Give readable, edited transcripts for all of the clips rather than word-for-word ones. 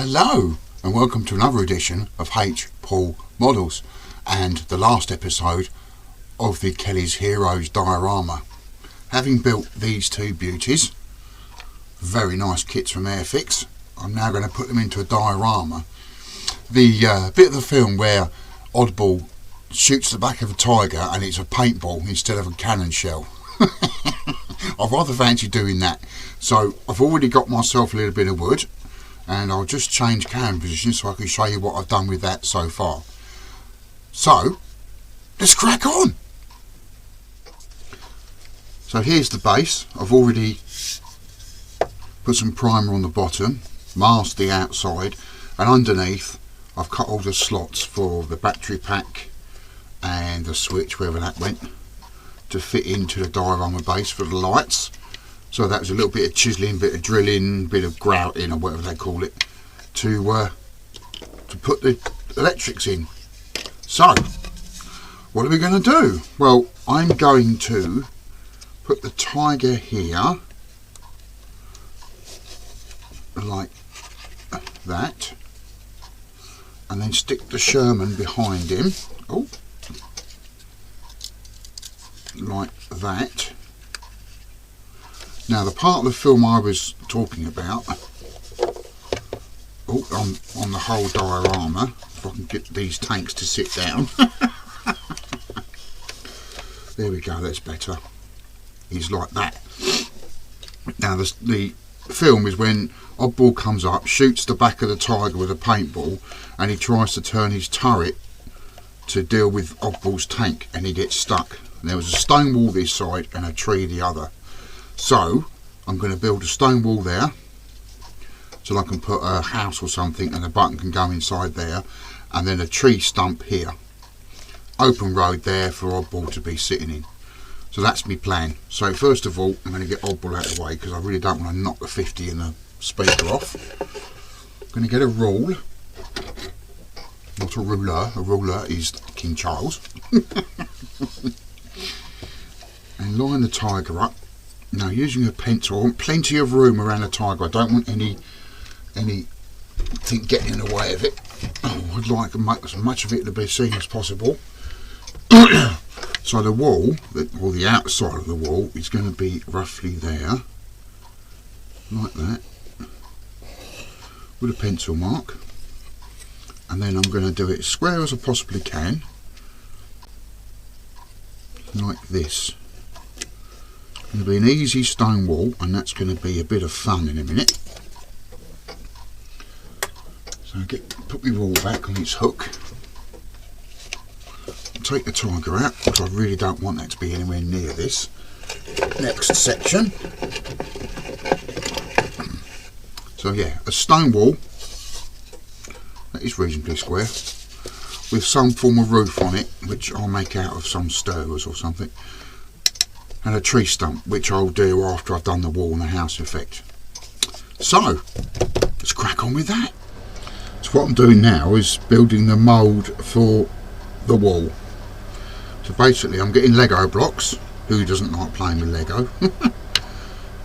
Hello and welcome to another edition of H. Paul Models and the last episode of the Kelly's Heroes diorama. Having built these two beauties, very nice kits from Airfix, I'm now going to put them into a diorama. The bit of the film where Oddball shoots the back of a tiger and it's a paintball instead of a cannon shell. I rather fancy doing that. So I've already got myself a little bit of wood, and I'll just change camera position so I can show you what I've done with that so far. So let's crack on. So here's the base. I've already put some primer on the bottom, masked the outside, and underneath I've cut all the slots for the battery pack and the switch, wherever that went, to fit into the diorama base for the lights. So that was a little bit of chiselling, bit of drilling, bit of grouting or whatever they call it, to put the electrics in. So what are we going to do? Well, I'm going to put the tiger here like that, and then stick the Sherman behind him, like that. Now the part of the film I was talking about, on the whole diorama, if I can get these tanks to sit down. There we go, that's better. He's like that. Now the film is when Oddball comes up, shoots the back of the tiger with a paintball, and he tries to turn his turret to deal with Oddball's tank, and he gets stuck. And there was a stone wall this side and a tree the other. So I'm going to build a stone wall there so I can put a house or something and a button can go inside there, and then a tree stump here. Open road there for Oddball to be sitting in. So that's my plan. So first of all, I'm going to get Oddball out of the way because I really don't want to knock the 50 and the speaker off. I'm going to get a rule. Not a ruler. A ruler is King Charles. And line the tiger up. Now, using a pencil, I want plenty of room around the tiger. I don't want anything getting in the way of it. I'd like as much of it to be seen as possible. So the wall, or the outside of the wall, is going to be roughly there, like that, with a pencil mark. And then I'm going to do it as square as I possibly can, like this. It's going to be an easy stone wall, and that's going to be a bit of fun in a minute. So put my wall back on its hook. Take the tiger out, because I really don't want that to be anywhere near this next section. So yeah, a stone wall that is reasonably square, with some form of roof on it, which I'll make out of some stirrers or something, and a tree stump, which I'll do after I've done the wall and the house effect. So let's crack on with that. So what I'm doing now is building the mould for the wall. So basically I'm getting Lego blocks, who doesn't like playing with Lego,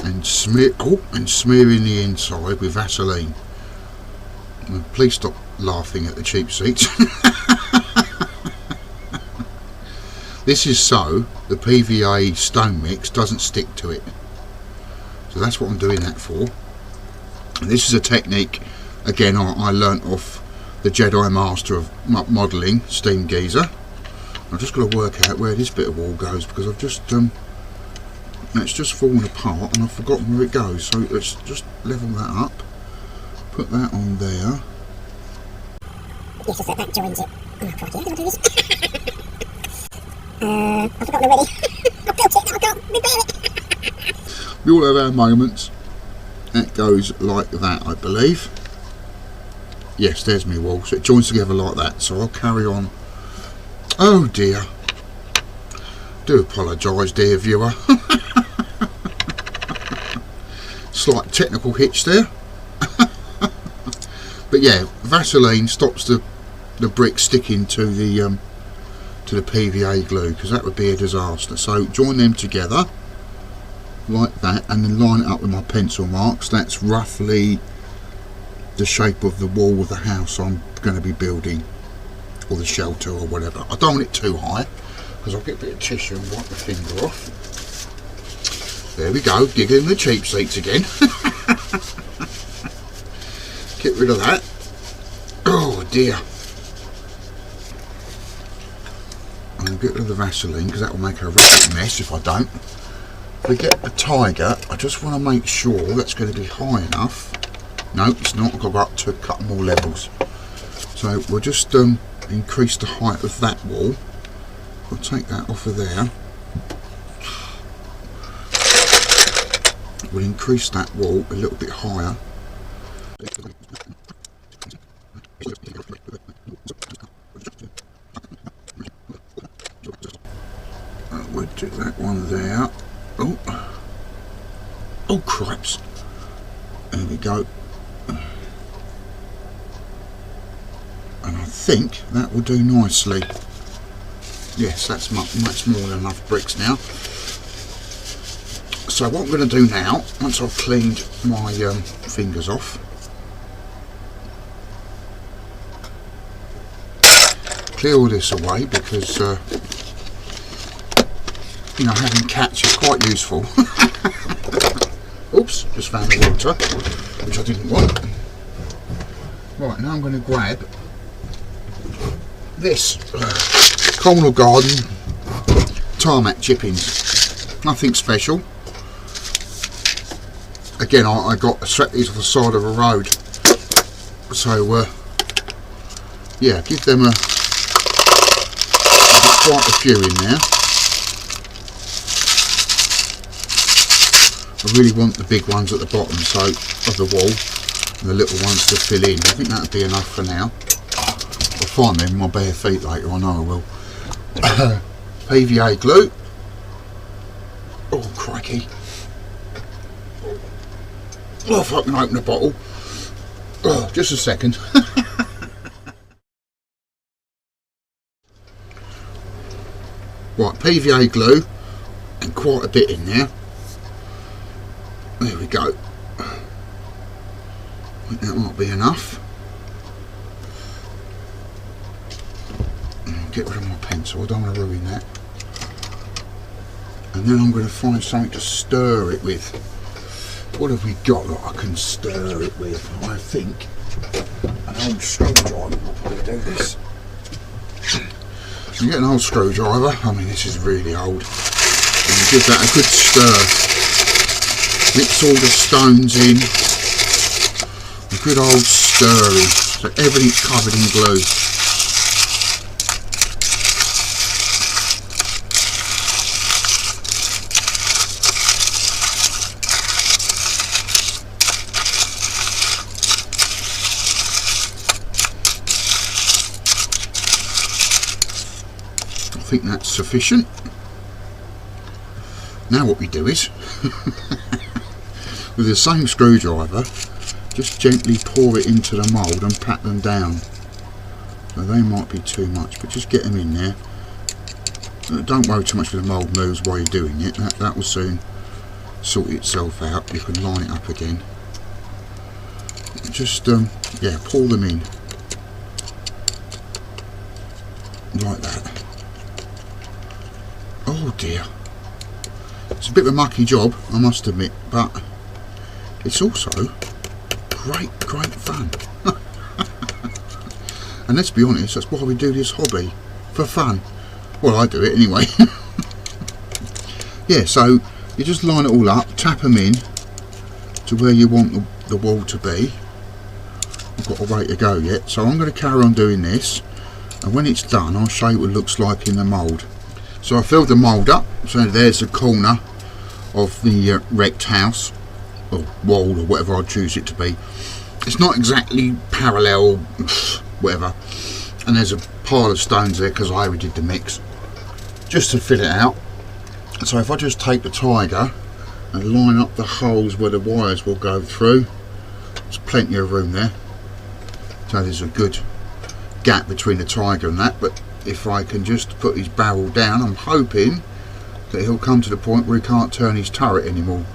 and smearing the inside with Vaseline. And please stop laughing at the cheap seats. This is so the PVA stone mix doesn't stick to it. So that's what I'm doing that for. And this is a technique, again, I learnt off the Jedi Master of Modelling, Steam Geezer. I've just got to work out where this bit of wall goes, because I've just it's just fallen apart and I've forgotten where it goes. So let's just level that up, put that on there. Yes, just that joins it. Oh crikey, how did I do this? I've forgotten already. I've built it, I can't repair it. We all have our moments. That goes like that, I believe. Yes, there's my wall. So it joins together like that. So I'll carry on. Oh dear. Do apologise, dear viewer. Slight technical hitch there. But yeah, Vaseline stops the brick sticking to the PVA glue, because that would be a disaster. So join them together like that, and then line it up with my pencil marks. That's roughly the shape of the wall of the house I'm going to be building, or the shelter or whatever. I don't want it too high because I'll get a bit of tissue and wipe my finger off. There we go, giggling the cheap seats again. Get rid of that. Oh dear. I'll get rid of the Vaseline because that will make a right mess if I don't. If we get the tiger, I just want to make sure that's going to be high enough. No, it's not. I've got to go up to a couple more levels. So we'll just increase the height of that wall. We'll take that off of there. We'll increase that wall a little bit higher. We'll do that one there. Oh cripes. There we go. And I think that will do nicely. Yes, that's much more than enough bricks now. So what I'm going to do now, once I've cleaned my fingers off, clear all this away because you know, having cats is quite useful. Oops, just found the water, which I didn't want. Right, now I'm going to grab this communal garden tarmac chippings. Nothing special. Again, I got strapped these off the side of a road. So yeah, give them quite a few in there. I really want the big ones at the bottom of the wall and the little ones to fill in. I think that would be enough for now. I'll find them in my bare feet later, I know I will. PVA glue. Oh crikey. Oh, if I can open the bottle. Oh, just a second. Right, PVA glue and quite a bit in there. There we go. I think that might be enough. Get rid of my pencil, I don't want to ruin that. And then I'm going to find something to stir it with. What have we got that I can stir it with? I think an old screwdriver will probably do this. You get an old screwdriver, I mean this is really old, and you give that a good stir. Mix all the stones in, a good old stirring, so everything's covered in glue. I think that's sufficient. Now what we do is with the same screwdriver just gently pour it into the mould and pat them down. So they might be too much, but just get them in there. Don't worry too much if the mould moves while you're doing it. That will soon sort itself out. You can line it up again. Just yeah, pour them in like that. Oh dear, it's a bit of a mucky job, I must admit, but it's also great fun. And let's be honest, that's why we do this hobby, for fun. Well, I do it anyway. Yeah, so you just line it all up, tap them in to where you want the wall to be. I've got a way to go yet, so I'm going to carry on doing this, and when it's done I'll show you what it looks like in the mould. So I filled the mould up, so there's the corner of the wrecked house, or wall, or whatever I choose it to be. It's not exactly parallel, whatever, and there's a pile of stones there because I already did the mix, just to fill it out. So if I just take the tiger and line up the holes where the wires will go through, there's plenty of room there. So there's a good gap between the tiger and that, but if I can just put his barrel down, I'm hoping that he'll come to the point where he can't turn his turret anymore.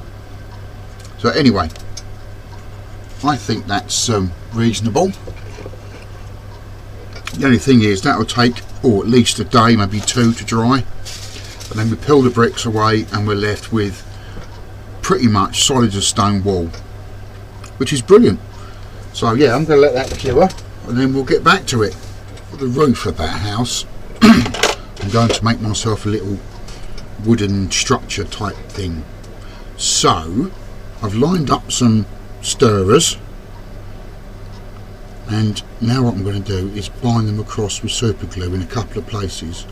So anyway, I think that's reasonable. The only thing is that will take at least a day, maybe two, to dry, and then we peel the bricks away and we're left with pretty much solid as stone wall, which is brilliant. So yeah, I'm going to let that cure and then we'll get back to it. For the roof of that house, I'm going to make myself a little wooden structure type thing. So I've lined up some stirrers, and now what I'm going to do is bind them across with super glue in a couple of places.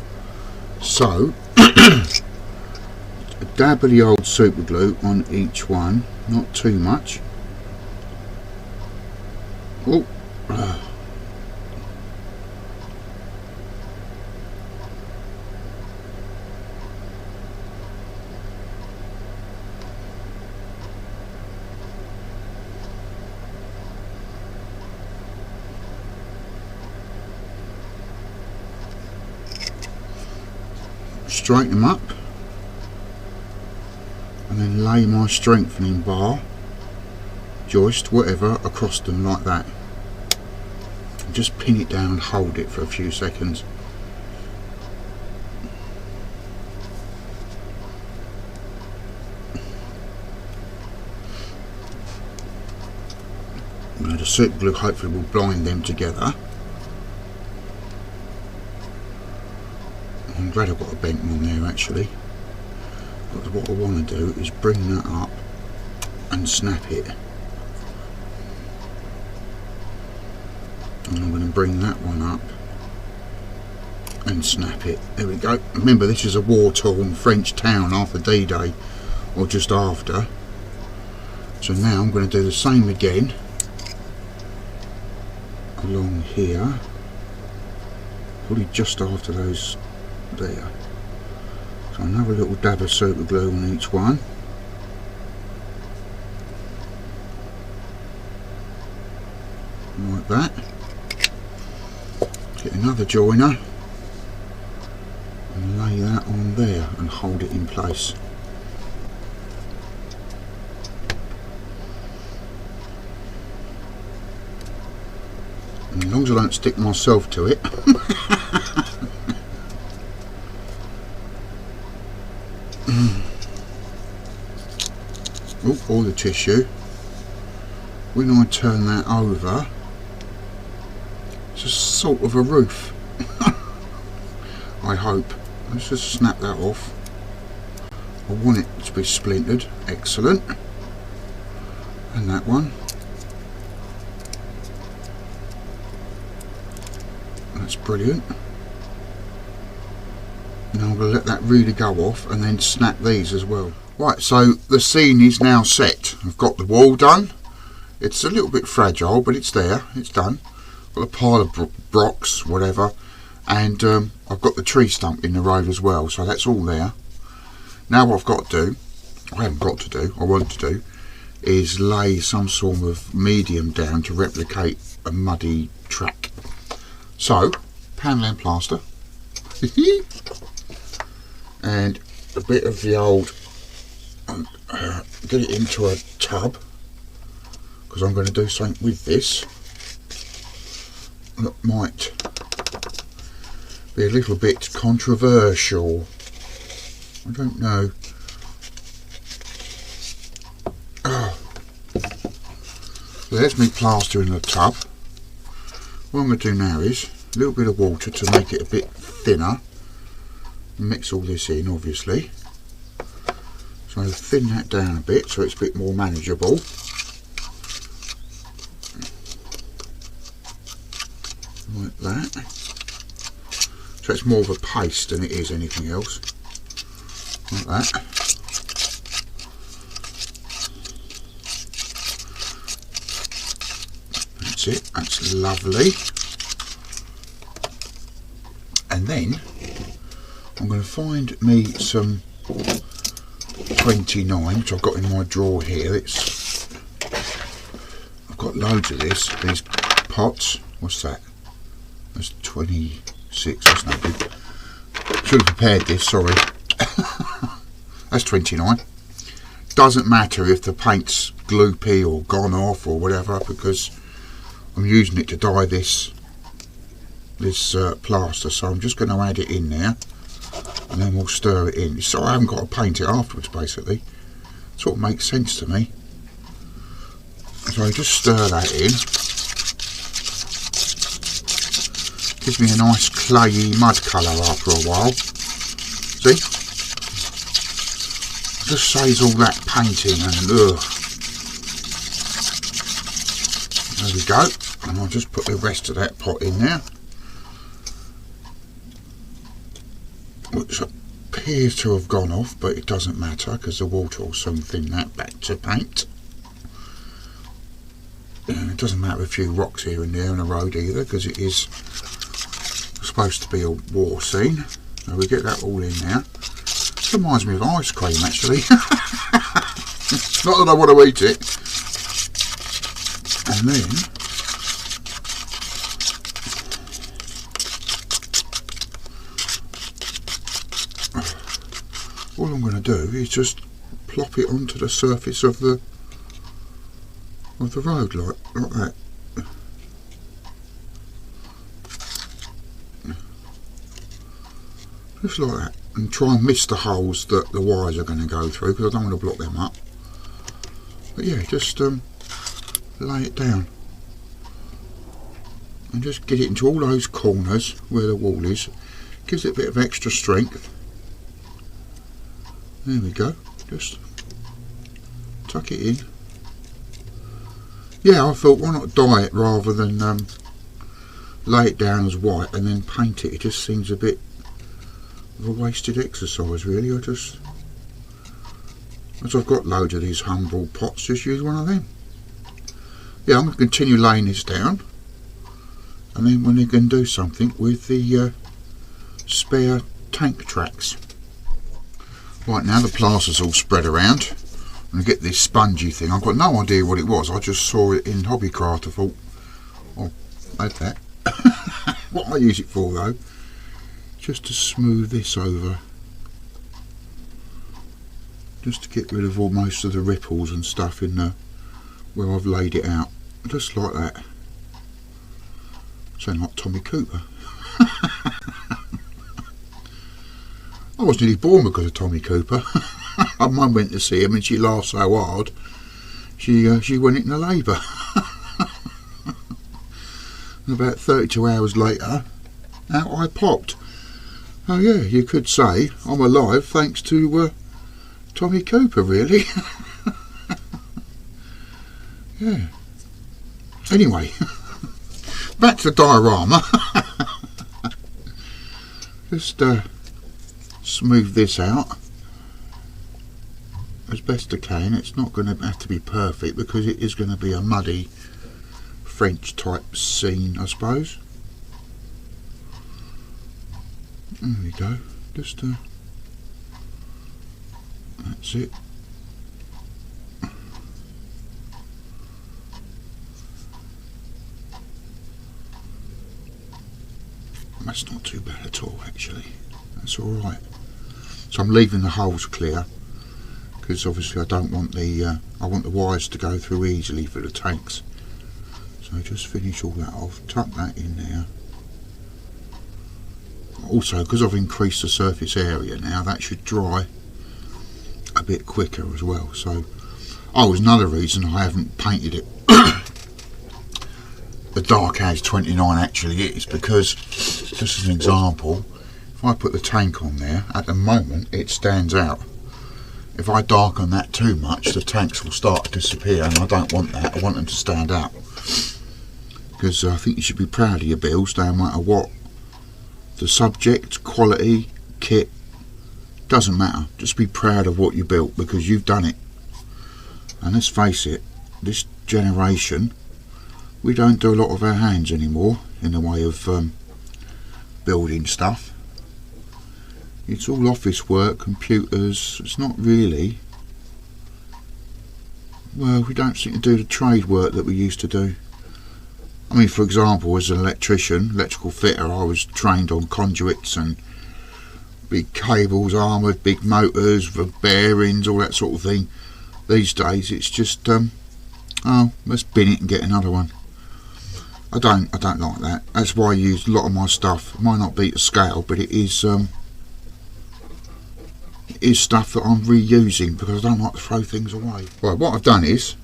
So a dab of the old super glue on each one, not too much. Oh, straighten them up and then lay my strengthening bar, joist, whatever, across them like that, and just pin it down and hold it for a few seconds. Now the super glue hopefully will bind them together. I'm glad I've got a bent one there actually, but what I want to do is bring that up and snap it, and I'm going to bring that one up and snap it. There we go. Remember, this is a war-torn French town after D-Day, or just after. So now I'm going to do the same again along here, probably just after those there. So another little dab of super glue on each one. Like that. Get another joiner and lay that on there and hold it in place. And as long as I don't stick myself to it. Oh, all the tissue. When I turn that over, it's a sort of a roof. I hope. Let's just snap that off. I want it to be splintered. Excellent. And that one. That's brilliant. Now I'm going to let that really go off and then snap these as well. Right, so the scene is now set. I've got the wall done. It's a little bit fragile, but it's there. It's done. Got a pile of blocks, whatever, and I've got the tree stump in the road as well. So that's all there. Now what I've got to do, I haven't got to do, I want to do, is lay some sort of medium down to replicate a muddy track. So, panel and plaster, and a bit of the old, get it into a tub, because I'm going to do something with this that might be a little bit controversial. I don't know. So there's me plaster in the tub. What I'm going to do now is a little bit of water to make it a bit thinner. Mix all this in, obviously. So thin that down a bit so it's a bit more manageable. Like that. So it's more of a paste than it is anything else. Like that. That's it, that's lovely. And then I'm going to find me some 29, which I've got in my drawer here. I've got loads of these pots. What's that? That's 26, that's no good. Should have prepared this, sorry. That's 29. Doesn't matter if the paint's gloopy or gone off or whatever, because I'm using it to dye this plaster, so I'm just going to add it in there and then we'll stir it in. So I haven't got to paint it afterwards, basically. Sort of makes sense to me. So just stir that in. Gives me a nice clayey mud colour after a while. See? Just saves all that painting and ugh. There we go. And I'll just put the rest of that pot in there, which appears to have gone off, but it doesn't matter because the water will soon thin that back to paint. And it doesn't matter a few rocks here and there on the road either, because it is supposed to be a war scene. So we get that all in there. It reminds me of ice cream, actually. Not that I want to eat it. And then all I'm going to do is just plop it onto the surface of the road like that. Just like that, and try and miss the holes that the wires are going to go through, because I don't want to block them up. But yeah, just lay it down and just get it into all those corners where the wall is. Gives it a bit of extra strength. There we go. Just tuck it in. Yeah, I thought, why not dye it rather than lay it down as white and then paint it. It just seems a bit of a wasted exercise, really. As I've got loads of these humble pots, just use one of them. Yeah, I'm going to continue laying this down, and then we're going to do something with the spare tank tracks. Right, now the plaster's all spread around. I'm going to get this spongy thing. I've got no idea what it was. I just saw it in Hobbycraft. I thought, oh, add that. What I use it for though, just to smooth this over. Just to get rid of most of the ripples and stuff in the where I've laid it out. Just like that. Sound like Tommy Cooper. I was nearly born because of Tommy Cooper. My mum went to see him and she laughed so hard she went into labour. And about 32 hours later, out I popped. Oh yeah, you could say I'm alive thanks to Tommy Cooper, really. Yeah. Anyway, back to the diorama. Just smooth this out as best I can. It's not going to have to be perfect because it is going to be a muddy French type scene, I suppose. There we go. Just that's it. That's not too bad at all, actually. That's all right. So I'm leaving the holes clear because obviously I don't want the I want the wires to go through easily for the tanks. So just finish all that off, tuck that in there. Also, because I've increased the surface area now, that should dry a bit quicker as well. So, oh, there's another reason I haven't painted it the dark as 29 actually is, because just as an example, if I put the tank on there, at the moment it stands out. If I darken that too much, the tanks will start to disappear, and I don't want that. I want them to stand out, because I think you should be proud of your builds, no matter what the subject, quality, kit, doesn't matter. Just be proud of what you built, because you've done it. And let's face it, this generation, we don't do a lot of our hands anymore in the way of building stuff. It's all office work, computers. It's not really, well, we don't seem to do the trade work that we used to do. I mean, for example, as an electrician, electrical fitter, I was trained on conduits and big cables, armoured, big motors, the bearings, all that sort of thing. These days it's just, oh, let's bin it and get another one. I don't like that. That's why I use a lot of my stuff. It might not be to scale, but it is stuff that I'm reusing because I don't like to throw things away. Right, what I've done is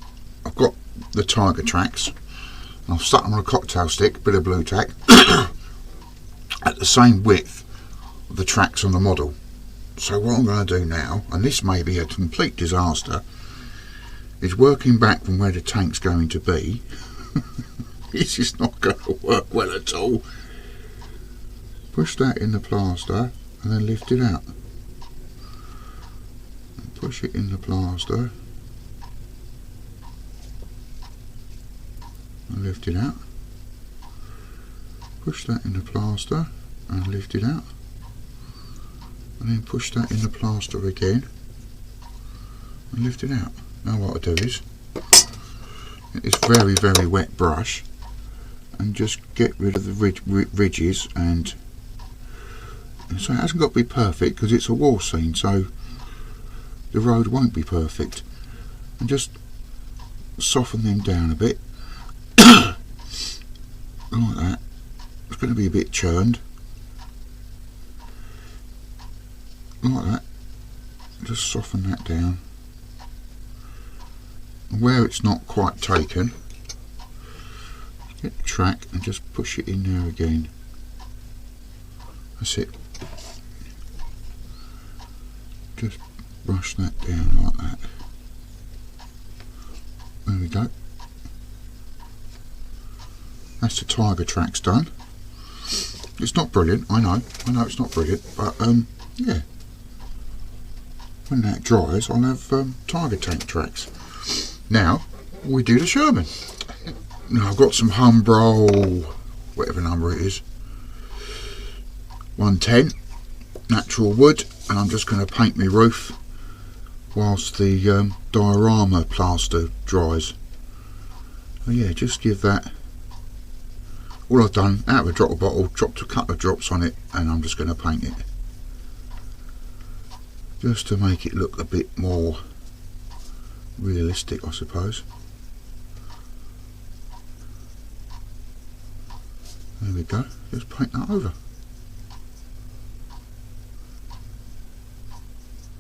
I've got the tiger tracks and I've stuck them on a cocktail stick, bit of blue tack, at the same width of the tracks on the model. So what I'm going to do now, and this may be a complete disaster, is working back from where the tank's going to be. This is not going to work well at all. Push that in the plaster and then lift it out. And push it in the plaster and lift it out. Push that in the plaster and lift it out. And then push that in the plaster again and lift it out. Now what I do is get this very, very wet brush and just get rid of the ridges, and so it hasn't got to be perfect because it's a wall scene, so the road won't be perfect, and just soften them down a bit like that. It's going to be a bit churned like that. Just soften that down. Where it's not quite taken, get the track and just push it in there again. That's it. Just brush that down like that. There we go. That's the tiger tracks done. It's not brilliant, I know it's not brilliant, but yeah. When that dries, I'll have tiger tank tracks. Now we do the Sherman. Now I've got some Humbrol, whatever number it is, 110 natural wood, and I'm just going to paint my roof whilst the diorama plaster dries. So yeah, just give that. All I've done, out of a dropper bottle, dropped a couple of drops on it, and I'm just going to paint it just to make it look a bit more realistic, I suppose. There we go, just paint that over.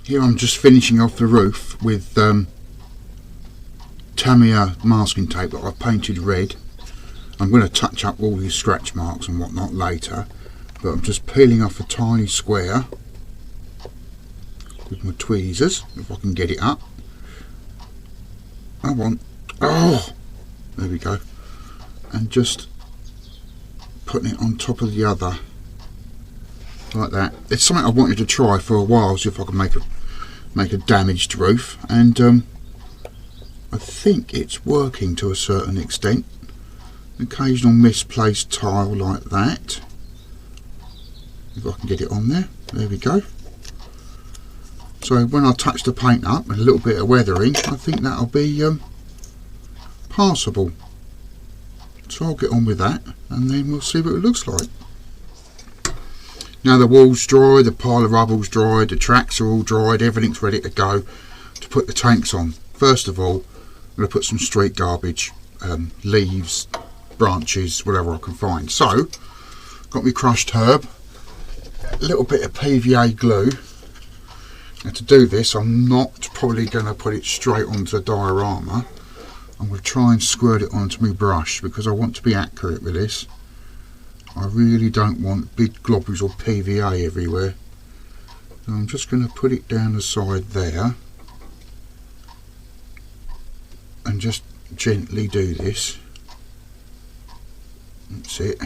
Here I'm just finishing off the roof with Tamiya masking tape that I've painted red. I'm going to touch up all these scratch marks and whatnot later, but I'm just peeling off a tiny square with my tweezers, if I can get it up. Oh, there we go, and just putting it on top of the other like that. It's something I wanted to try for a while, see if I can make a damaged roof, and I think it's working to a certain extent. Occasional misplaced tile like that, if I can get it on there. There we go. So when I touch the paint up and a little bit of weathering, I think that'll be passable. So I'll get on with that and then we'll see what it looks like. Now the wall's dry, the pile of rubble's dried, the tracks are all dried, everything's ready to go to put the tanks on. First of all, I'm going to put some street garbage, leaves, branches, whatever I can find. So, got my crushed herb, a little bit of PVA glue. Now to do this, I'm not probably going to put it straight onto the diorama. I'm going to try and squirt it onto my brush because I want to be accurate with this. I really don't want big globules of PVA everywhere. So I'm just going to put it down the side there and just gently do this. That's it.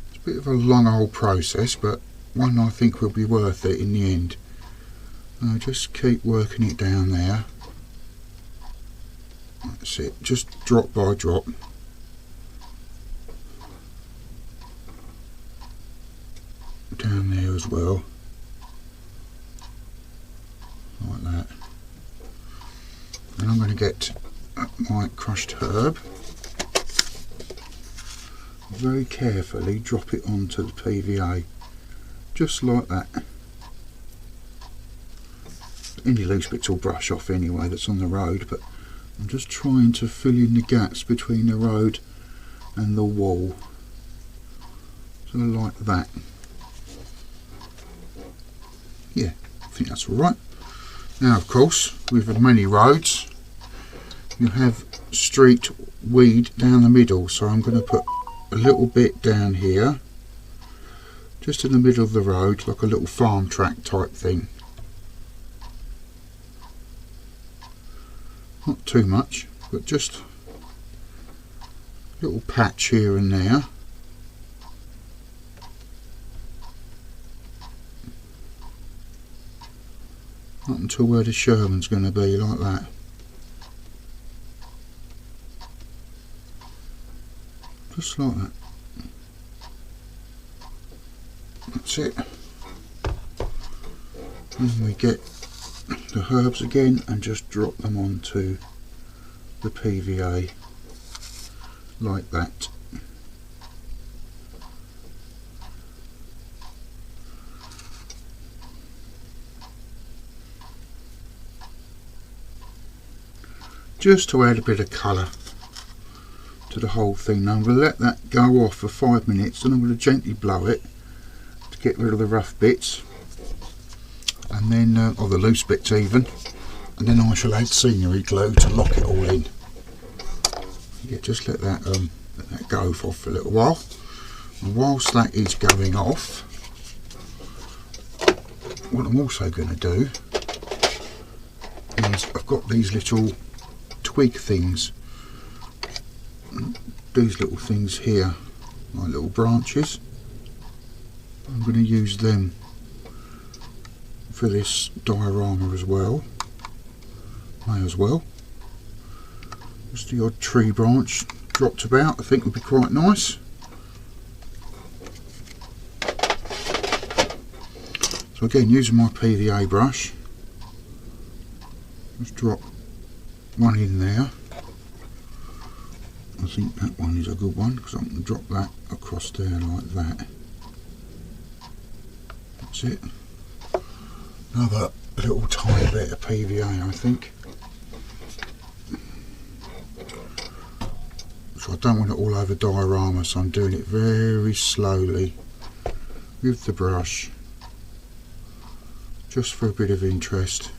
It's a bit of a long old process, but one I think will be worth it in the end. I'll just keep working it down there. That's it, just drop by drop. Down there as well, like that. And I'm going to get my crushed herb, very carefully drop it onto the PVA, just like that. Any loose bits will brush off anyway that's on the road, but I'm just trying to fill in the gaps between the road and the wall, sort of like that. Yeah, I think that's alright. Now of course, with many roads you have street weed down the middle, so I'm going to put a little bit down here, just in the middle of the road, like a little farm track type thing. Not too much, but just a little patch here and there. Up until where the Sherman's going to be, like that. Just like that. That's it. And we get the herbs again and just drop them onto the PVA like that. Just to add a bit of colour to the whole thing. Now I'm going to let that go off for 5 minutes, and I'm going to gently blow it to get rid of the rough bits, and then or the loose bits even, and then I shall add scenery glue to lock it all in. Yeah, just let that go off for a little while. And whilst that is going off, what I'm also going to do is I've got these little twig things, these little things here, my little branches. I'm going to use them for this diorama as well. May as well. Just the odd tree branch dropped about, I think would be quite nice. So again, using my PVA brush, just drop one in there. I think that one is a good one, because I can drop that across there like that. That's it. Another little tiny bit of PVA, I think. So I don't want it all over diorama, so I'm doing it very slowly with the brush, just for a bit of interest.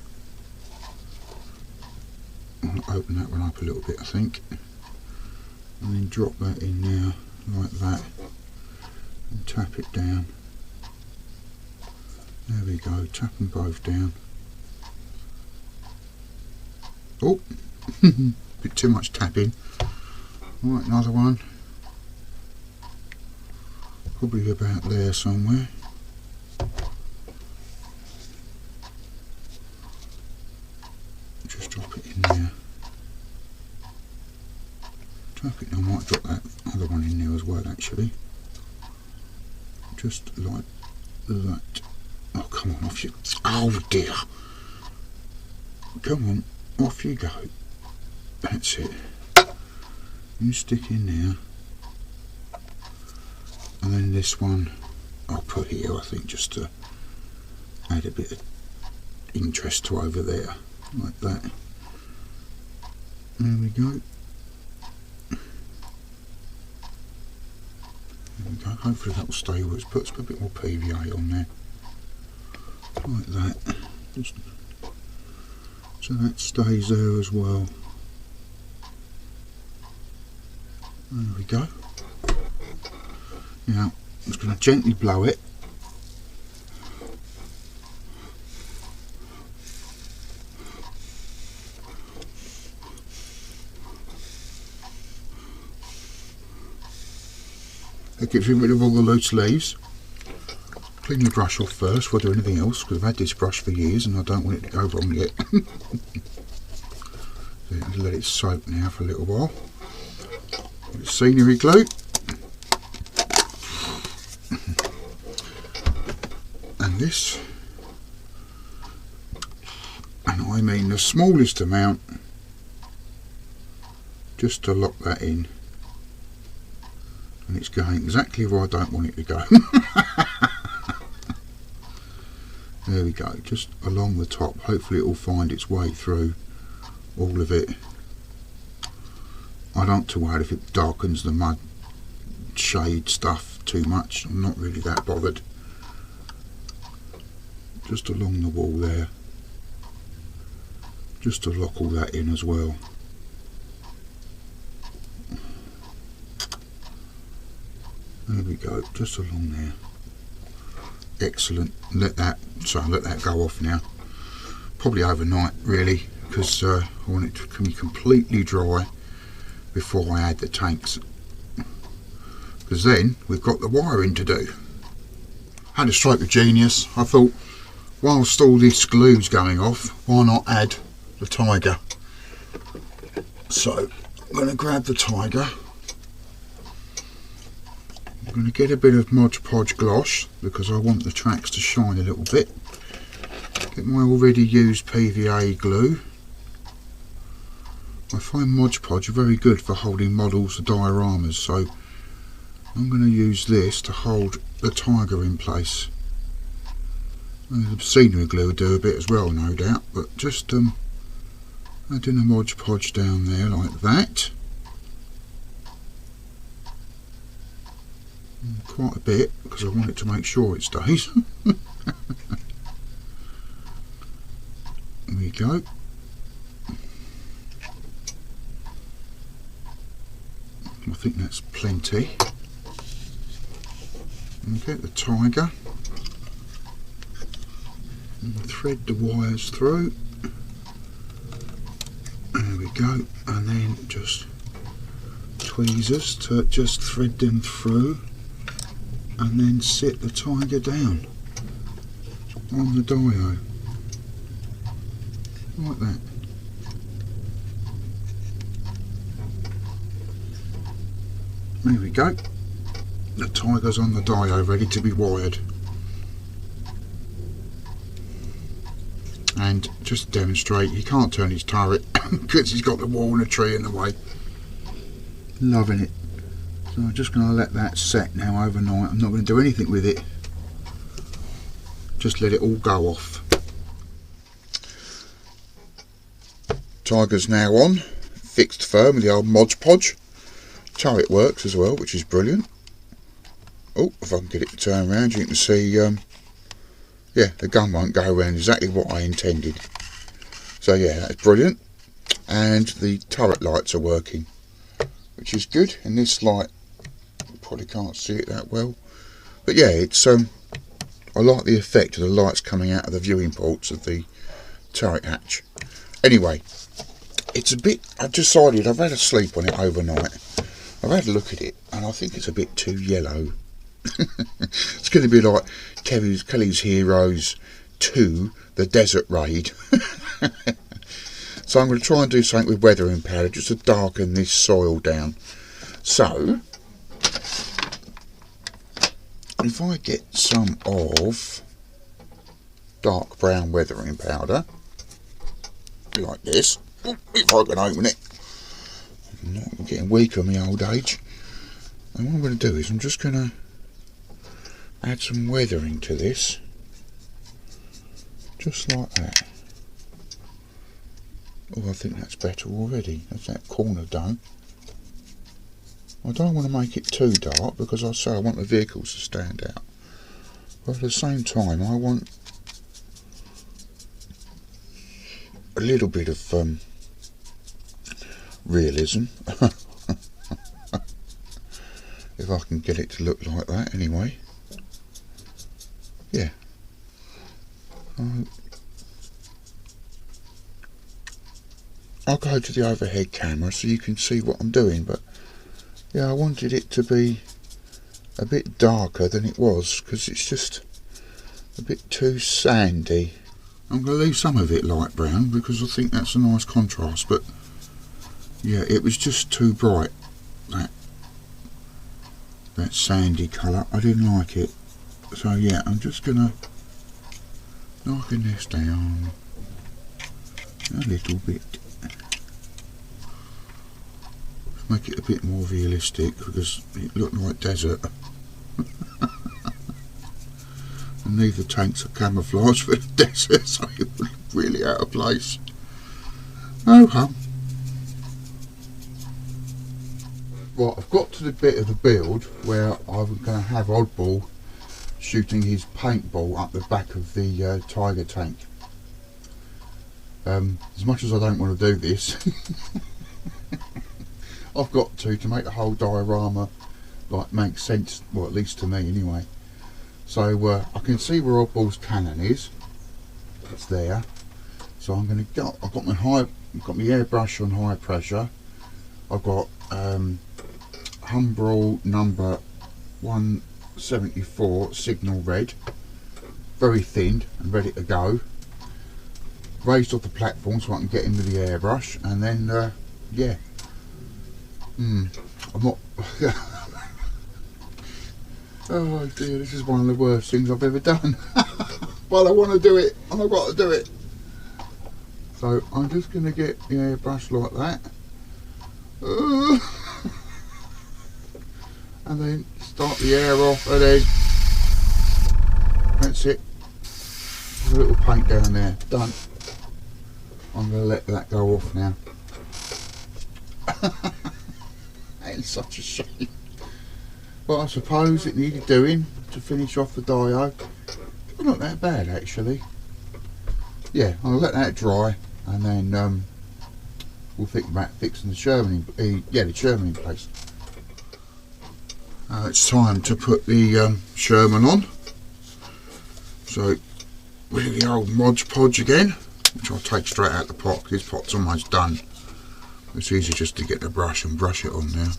I'll open that one up a little bit, I think, and then drop that in there like that and tap it down. There we go, tap them both down. Oh, bit too much tapping. Right, another one, probably about there somewhere. Just drop it in there. Tap it, I might drop that other one in there as well actually. Just like that. Oh, come on, off you. Oh dear. Come on, off you go. That's it. You stick in there. And then this one I'll put here, I think, just to add a bit of interest to over there. Like that. There we go. There we go. Hopefully that will stay where it's put. Let's put a bit more PVA on there. Like that. Just so that stays there as well. There we go. Now I'm just going to gently blow it. That gets rid of all the loose leaves. Clean your brush off first before I do anything else, because I've had this brush for years and I don't want it to go wrong yet. So let it soak now for a little while. Scenery glue. And this. And I mean the smallest amount, just to lock that in. And it's going exactly where I don't want it to go. There we go, just along the top. Hopefully it will find its way through all of it. I don't too worry if it darkens the mud shade stuff too much. I'm not really that bothered. Just along the wall there, just to lock all that in as well. There we go, just along there. Excellent. Let that go off now. Probably overnight really, because I want it to be completely dry before I add the tanks, because then we've got the wiring to do. Had a stroke of genius. I thought, whilst all this glue's going off, why not add the tiger? So I'm going to grab the tiger. I'm going to get a bit of Mod Podge gloss because I want the tracks to shine a little bit. Get my already used PVA glue. I find Mod Podge very good for holding models or dioramas, so I'm going to use this to hold the tiger in place. The scenery glue will do a bit as well, no doubt, but just adding a Mod Podge down there like that. Quite a bit, because I want it to make sure it stays. There we go. I think that's plenty. And get the tiger and thread the wires through. There we go, and then just tweezers to just thread them through, and then sit the tiger down on the dio like that. There we go. The tiger's on the dio, ready to be wired. And just to demonstrate, he can't turn his turret because he's got the wall and a tree in the way. Loving it. So I'm just going to let that set now overnight. I'm not going to do anything with it. Just let it all go off. Tiger's now on, fixed firm with the old Mod Podge. Turret works as well, which is brilliant. Oh, if I can get it to turn around, you can see, yeah, the gun won't go around exactly what I intended. So yeah, that's brilliant. And the turret lights are working, which is good. And this light, you probably can't see it that well, but yeah, it's I like the effect of the lights coming out of the viewing ports of the turret hatch. Anyway, it's a bit, I've decided, I've had a sleep on it overnight. I've had a look at it and I think it's a bit too yellow. It's going to be like Kelly's Heroes 2, the Desert Raid. So I'm going to try and do something with weathering powder just to darken this soil down. So if I get some of dark brown weathering powder like this, if I can open it, I'm getting weaker in my old age, and what I'm going to do is I'm just going to add some weathering to this, just like that. Oh, I think that's better already. That's that corner done. I don't want to make it too dark because I say I want the vehicles to stand out, but at the same time I want a little bit of realism. If I can get it to look like that anyway. Yeah. I'll go to the overhead camera so you can see what I'm doing, but yeah, I wanted it to be a bit darker than it was because it's just a bit too sandy. I'm going to leave some of it light brown because I think that's a nice contrast, but yeah, it was just too bright, that sandy colour. I didn't like it. So yeah, I'm just going to darken this down a little bit. Make it a bit more realistic because it looked like desert. And neither tanks are camouflage for the desert, so it was really out of place. Oh well. Right, I've got to the bit of the build where I'm going to have Oddball shooting his paintball up the back of the tiger tank. As much as I don't want to do this, I've got to make the whole diorama like make sense, well at least to me anyway. So I can see where Oddball's cannon is. It's there. So I'm going to go. I've got my airbrush on high pressure. I've got Humbrol number 174 signal red, very thin and ready to go. Raised off the platform so I can get in with the airbrush, and then yeah. I'm not. Oh dear, this is one of the worst things I've ever done. But I want to do it, and I've got to do it. So I'm just going to get the airbrush like that. And then start the air off, and then that's it. There's a little paint down there, done. I'm going to let that go off now. That is such a shame. But I suppose it needed doing to finish off the dio. Not that bad actually. Yeah, I'll let that dry, and then we'll think about fixing the Sherman in, the Sherman in place. It's time to put the Sherman on. So with the old Mod Podge again, which I'll take straight out the pot. This pot's almost done. It's easy just to get the brush and brush it on now.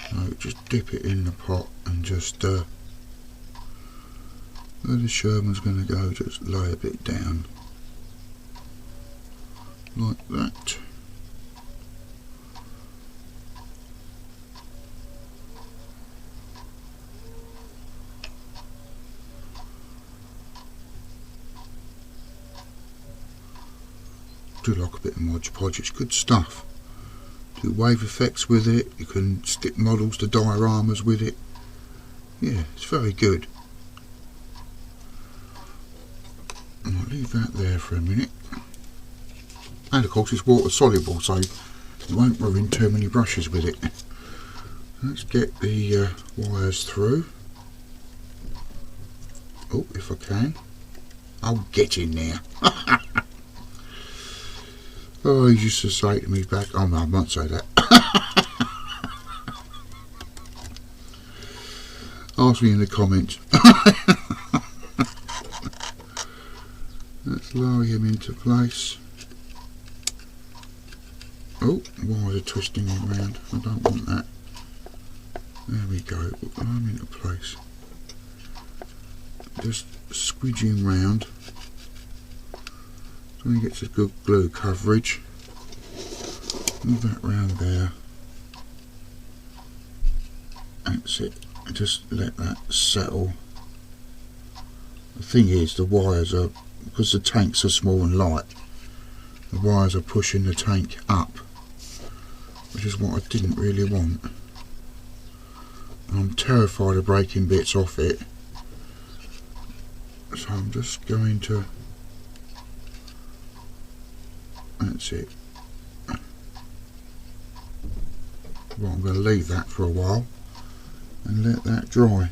So just dip it in the pot and just where the Sherman's going to go, just lay a bit down like that. Do like a bit of Mod Podge, it's good stuff. Do wave effects with it, you can stick models to dioramas with it. Yeah, it's very good. And I'll leave that there for a minute. And of course it's water soluble, so you won't ruin too many brushes with it. Let's get the wires through. Oh, if I can. I'll get in there. Oh, he used to say to me back, oh no, I won't say that. Ask me in the comments. Let's lower him into place. Oh, wires are twisting him around. I don't want that. There we go. We'll lower him into place. Just squidge him round so he gets a good glue coverage. Move that round there. That's it. Just let that settle. The thing is, the wires are, because the tanks are small and light, the wires are pushing the tank up, which is what I didn't really want. And I'm terrified of breaking bits off it, so I'm just going to, that's it. Well, I'm going to leave that for a while and let that dry.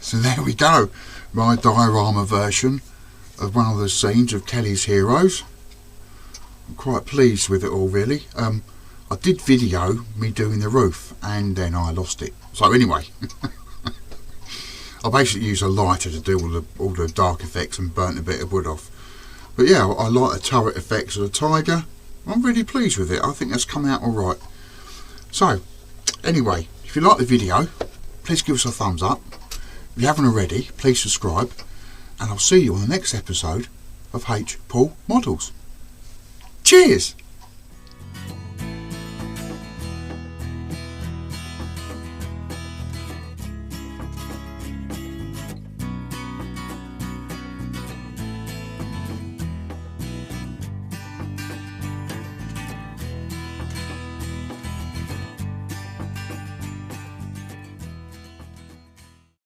So there we go, my diorama version of one of the scenes of Kelly's Heroes. I'm quite pleased with it all really. I did video me doing the roof and then I lost it. So anyway, I basically used a lighter to do all the dark effects and burnt a bit of wood off. But yeah, I like the turret effects of the tiger. I'm really pleased with it. I think that's come out alright. So anyway, if you like the video, please give us a thumbs up. If you haven't already, please subscribe, and I'll see you on the next episode of H. Paul Models. Cheers!